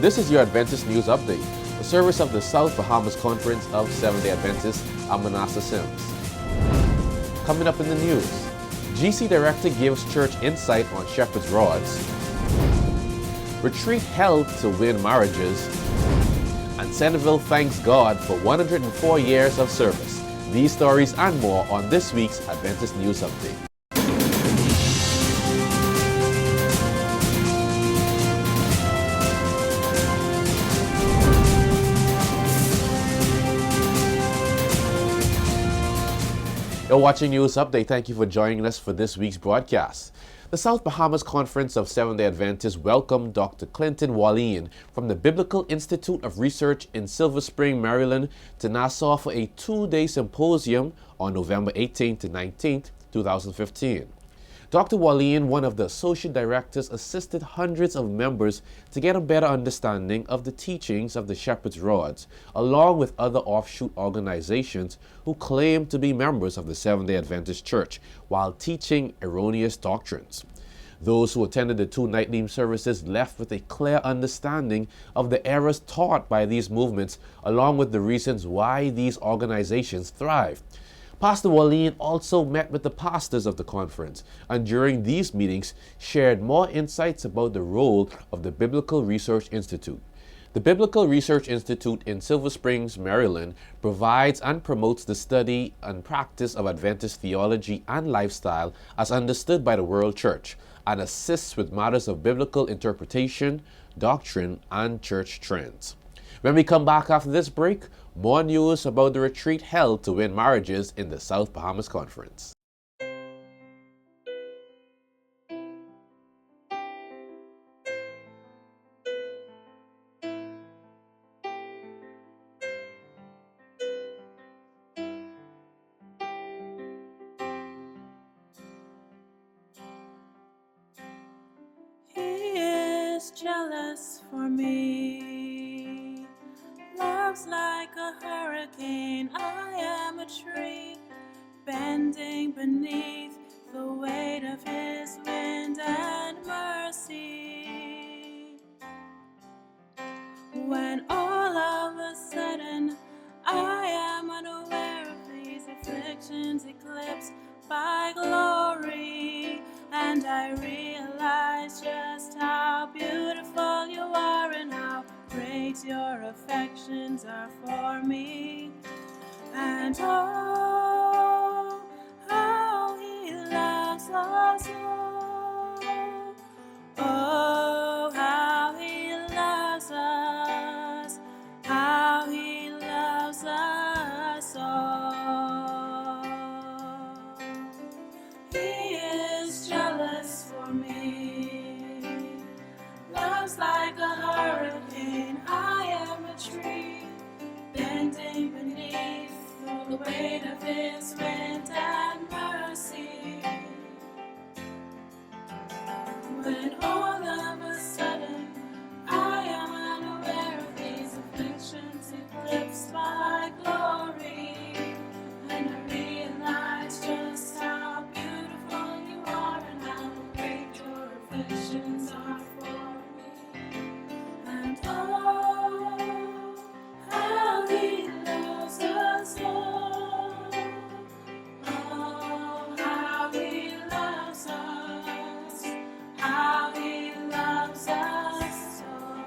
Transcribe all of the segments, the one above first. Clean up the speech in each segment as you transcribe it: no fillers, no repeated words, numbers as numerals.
this is your Adventist News Update, a service of the South Bahamas Conference of Seventh-day Adventists. I'm Manasseh Sims. Coming up in the news, GC Director gives church insight on shepherd's rods, retreat held to win marriages, and Centerville thanks God for 104 years of service. These stories and more on this week's Adventist News Update. You're watching News Update. Thank you for joining us for this week's broadcast. The South Bahamas Conference of Seventh-day Adventists welcomed Dr. Clinton Walian from the Biblical Institute of Research in Silver Spring, Maryland, to Nassau for a two-day symposium on November 18th to 19th, 2015. Dr. Walian, one of the associate directors, assisted hundreds of members to get a better understanding of the teachings of the Shepherd's Rods, along with other offshoot organizations who claim to be members of the Seventh-day Adventist Church while teaching erroneous doctrines. Those who attended the two nightly services left with a clear understanding of the errors taught by these movements, along with the reasons why these organizations thrive. Pastor Walian also met with the pastors of the conference, and during these meetings shared more insights about the role of the Biblical Research Institute. The Biblical Research Institute in Silver Springs, Maryland, provides and promotes the study and practice of Adventist theology and lifestyle as understood by the world church, and assists with matters of biblical interpretation, doctrine, and church trends. When we come back after this break, more news about the retreat held to win marriages in the South Bahamas Conference. He is jealous for me. Love's like a hurricane, I am a tree, bending beneath the weight of his wind and mercy. When all of a sudden I am unaware of these afflictions eclipsed by glory, and I realize just how beautiful you are and how great your affections are for me. And oh, how he loves us all. Oh, how he loves us. How he loves us all. He is jealous for me. Love's like a hurricane, I am a tree, bending beneath the weight of his wind and mercy. When all of a sudden I am unaware of these afflictions eclipsed by glory, and I realize just how beautiful you are and how great your affections are for me. And oh, how he loves us all. Oh, how he loves us. How he loves us all.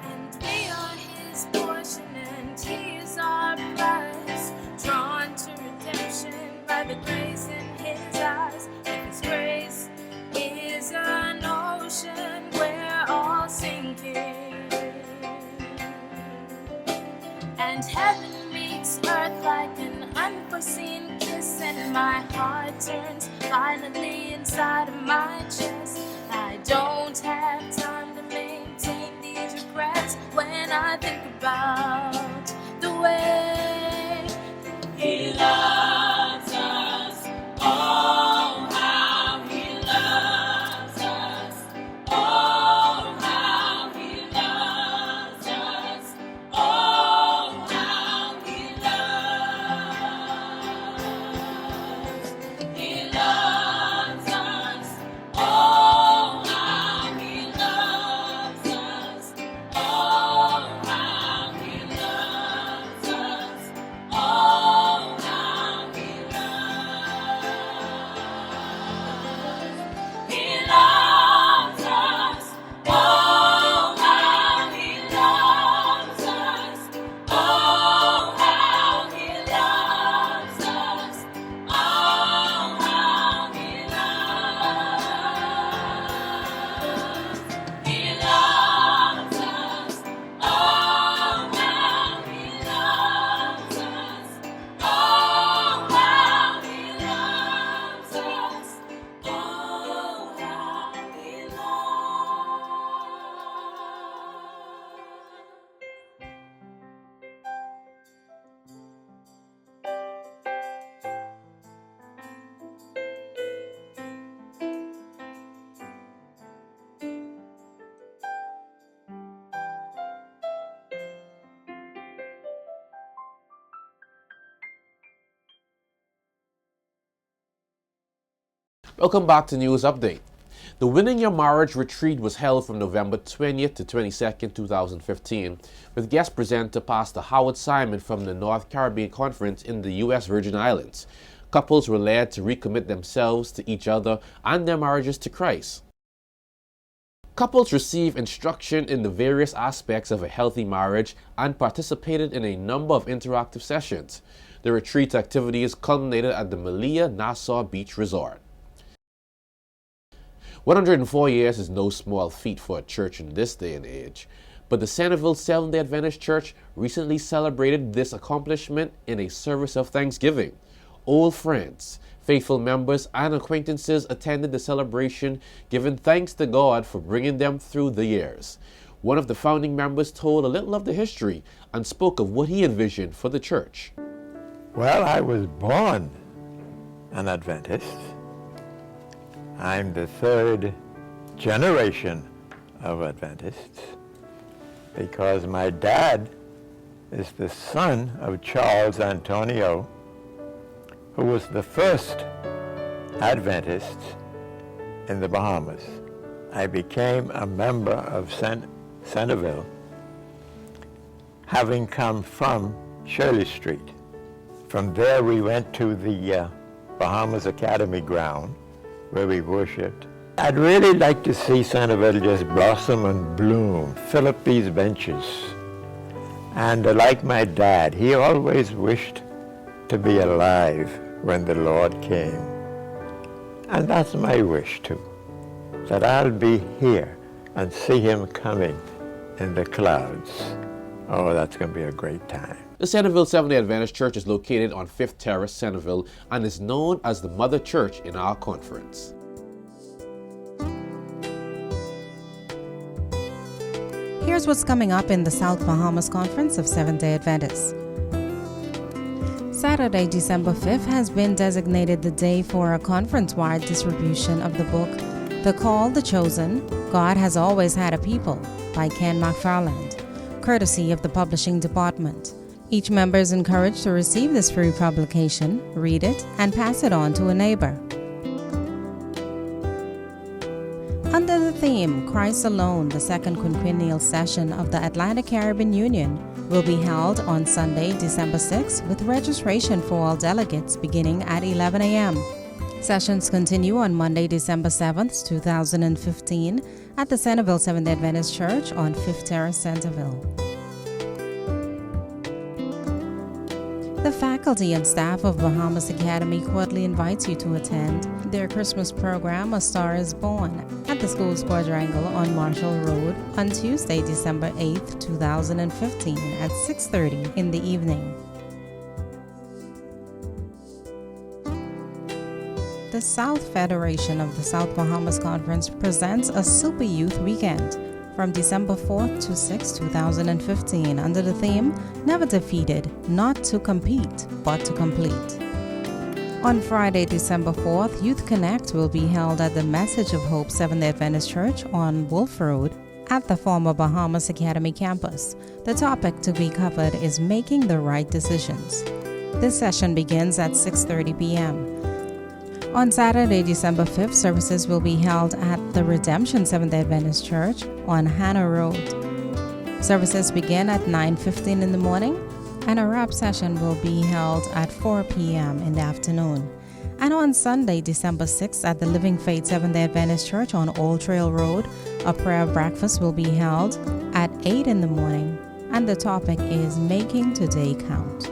And we are his portion, and he is our prize, drawn to redemption by the grace in his eyes. And his grace is an ocean we're all sinking, and heaven meets earth like an unforeseen kiss, and my heart turns violently inside of my chest. I don't have time to maintain these regrets when I think about the way he loves us. Oh, how he loves Welcome back to News Update. The Winning Your Marriage Retreat was held from November 20th to 22nd, 2015, with guest presenter Pastor Howard Simon from the North Caribbean Conference in the U.S. Virgin Islands. Couples were led to recommit themselves to each other and their marriages to Christ. Couples received instruction in the various aspects of a healthy marriage and participated in a number of interactive sessions. The retreat activities culminated at the Melilla Nassau Beach Resort. 104 years is no small feat for a church in this day and age, but the Centerville Seventh-day Adventist Church recently celebrated this accomplishment in a service of thanksgiving. Old friends, faithful members, and acquaintances attended the celebration, giving thanks to God for bringing them through the years. One of the founding members told a little of the history and spoke of what he envisioned for the church. Well, I was born an Adventist. I'm the third generation of Adventists because my dad is the son of Charles Antonio, who was the first Adventist in the Bahamas. I became a member of Centerville, having come from Shirley Street. From there we went to the Bahamas Academy ground, where we worshipped. I'd really like to see Centerville just blossom and bloom, fill up these benches. And like my dad, he always wished to be alive when the Lord came. And that's my wish too, that I'll be here and see him coming in the clouds. Oh, that's going to be a great time. The Centerville Seventh-day Adventist Church is located on 5th Terrace, Centerville, and is known as the Mother Church in our conference. Here's what's coming up in the South Bahamas Conference of Seventh-day Adventists. Saturday, December 5th has been designated the day for a conference-wide distribution of the book, The Call, The Chosen, God Has Always Had a People, by Ken McFarland, courtesy of the publishing department. Each member is encouraged to receive this free publication, read it, and pass it on to a neighbor. Under the theme, Christ Alone, the second quinquennial session of the Atlantic Caribbean Union will be held on Sunday, December 6th, with registration for all delegates beginning at 11 a.m. Sessions continue on Monday, December 7th, 2015, at the Centerville Seventh-day Adventist Church on 5th Terrace, Centerville. The faculty and staff of Bahamas Academy cordially invites you to attend their Christmas program, A Star is Born, at the school's quadrangle on Marshall Road on Tuesday, December 8th, 2015 at 6:30 in the evening. The South Federation of the South Bahamas Conference presents a Super Youth Weekend from December 4th to 6th, 2015 under the theme, Never Defeated, Not to Compete, but to Complete. On Friday, December 4th, Youth Connect will be held at the Message of Hope Seventh-day Adventist Church on Wolf Road at the former Bahamas Academy campus. The topic to be covered is Making the Right Decisions. This session begins at 6:30 p.m. On Saturday, December 5th, services will be held at the Redemption Seventh-day Adventist Church on Hannah Road. Services begin at 9:15 in the morning, and a wrap session will be held at 4 p.m. in the afternoon. And on Sunday, December 6th, at the Living Faith Seventh-day Adventist Church on Old Trail Road, a prayer breakfast will be held at 8 in the morning, and the topic is Making Today Count.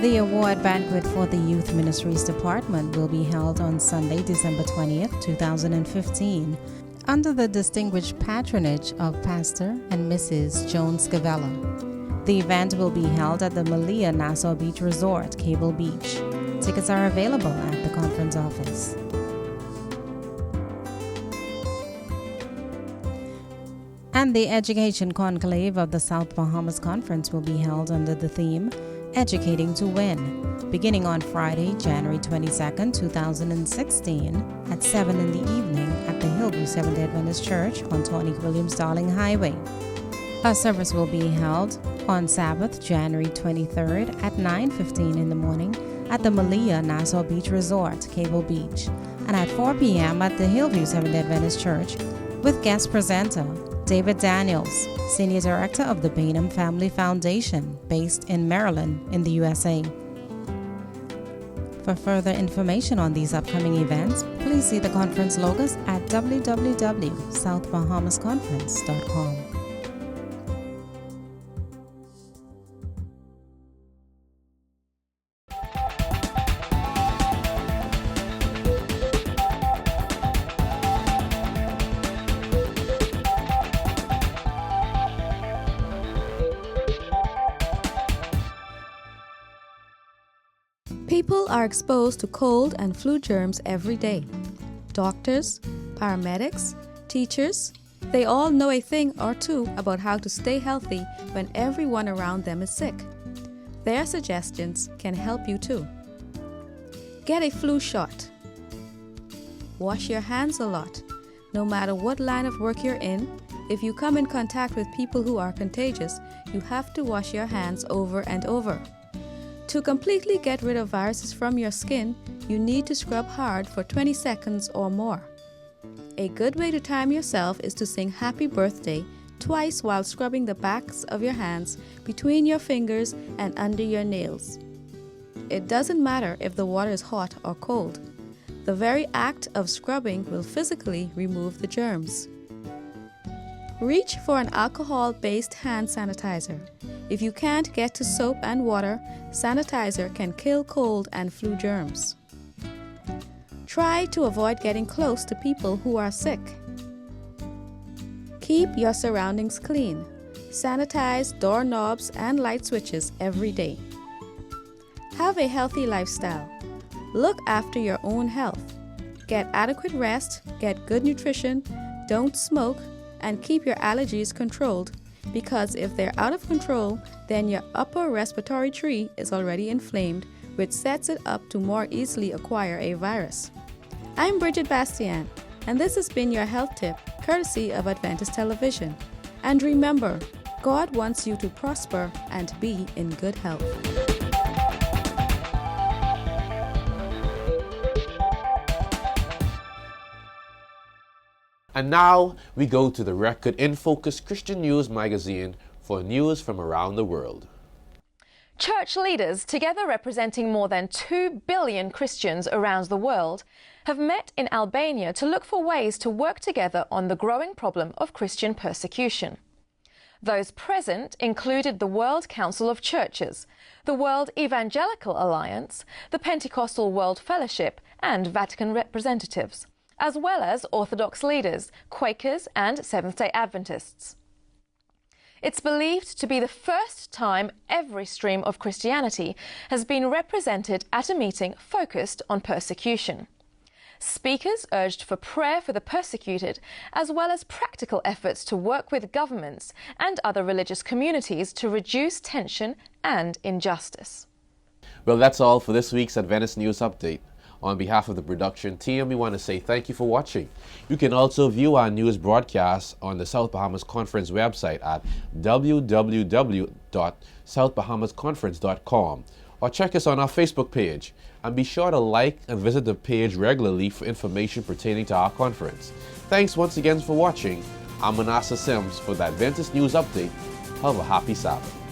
The award banquet for the Youth Ministries Department will be held on Sunday, December 20th, 2015, under the distinguished patronage of Pastor and Mrs. Joan Scavella. The event will be held at the Melilla Nassau Beach Resort, Cable Beach. Tickets are available at the conference office. And the Education Conclave of the South Bahamas Conference will be held under the theme, Educating to Win, beginning on Friday, January 22nd, 2016 at 7 in the evening at the Hillview Seventh-day Adventist Church on Tony Williams Darling Highway. A service will be held on Sabbath, January 23rd at 9:15 in the morning at the Malia Nassau Beach Resort, Cable Beach, and at 4 p.m. at the Hillview Seventh-day Adventist Church with guest presenter David Daniels, Senior Director of the Bainham Family Foundation, based in Maryland in the USA. For further information on these upcoming events, please see the conference logos at www.southbahamasconference.com. People are exposed to cold and flu germs every day. Doctors, paramedics, teachers, they all know a thing or two about how to stay healthy when everyone around them is sick. Their suggestions can help you too. Get a flu shot. Wash your hands a lot. No matter what line of work you're in, if you come in contact with people who are contagious, you have to wash your hands over and over. To completely get rid of viruses from your skin, you need to scrub hard for 20 seconds or more. A good way to time yourself is to sing Happy Birthday twice while scrubbing the backs of your hands, between your fingers and under your nails. It doesn't matter if the water is hot or cold. The very act of scrubbing will physically remove the germs. Reach for an alcohol-based hand sanitizer. If you can't get to soap and water, sanitizer can kill cold and flu germs. Try to avoid getting close to people who are sick. Keep your surroundings clean. Sanitize doorknobs and light switches every day. Have a healthy lifestyle. Look after your own health. Get adequate rest, get good nutrition, don't smoke, and keep your allergies controlled, because if they're out of control, then your upper respiratory tree is already inflamed, which sets it up to more easily acquire a virus. I'm Bridget Bastian, and this has been your health tip, courtesy of Adventist Television. And remember, God wants you to prosper and be in good health. And now we go to the Record in Focus Christian News magazine for news from around the world. Church leaders, together representing more than 2 billion Christians around the world, have met in Albania to look for ways to work together on the growing problem of Christian persecution. Those present included the World Council of Churches, the World Evangelical Alliance, the Pentecostal World Fellowship, and Vatican representatives, as well as Orthodox leaders, Quakers, and Seventh-day Adventists. It's believed to be the first time every stream of Christianity has been represented at a meeting focused on persecution. Speakers urged for prayer for the persecuted, as well as practical efforts to work with governments and other religious communities to reduce tension and injustice. Well, that's all for this week's Adventist News Update. On behalf of the production team, we want to say thank you for watching. You can also view our news broadcasts on the South Bahamas Conference website at www.southbahamasconference.com or check us on our Facebook page. And be sure to like and visit the page regularly for information pertaining to our conference. Thanks once again for watching. I'm Manasseh Sims for the Adventist News Update. Have a happy Sabbath.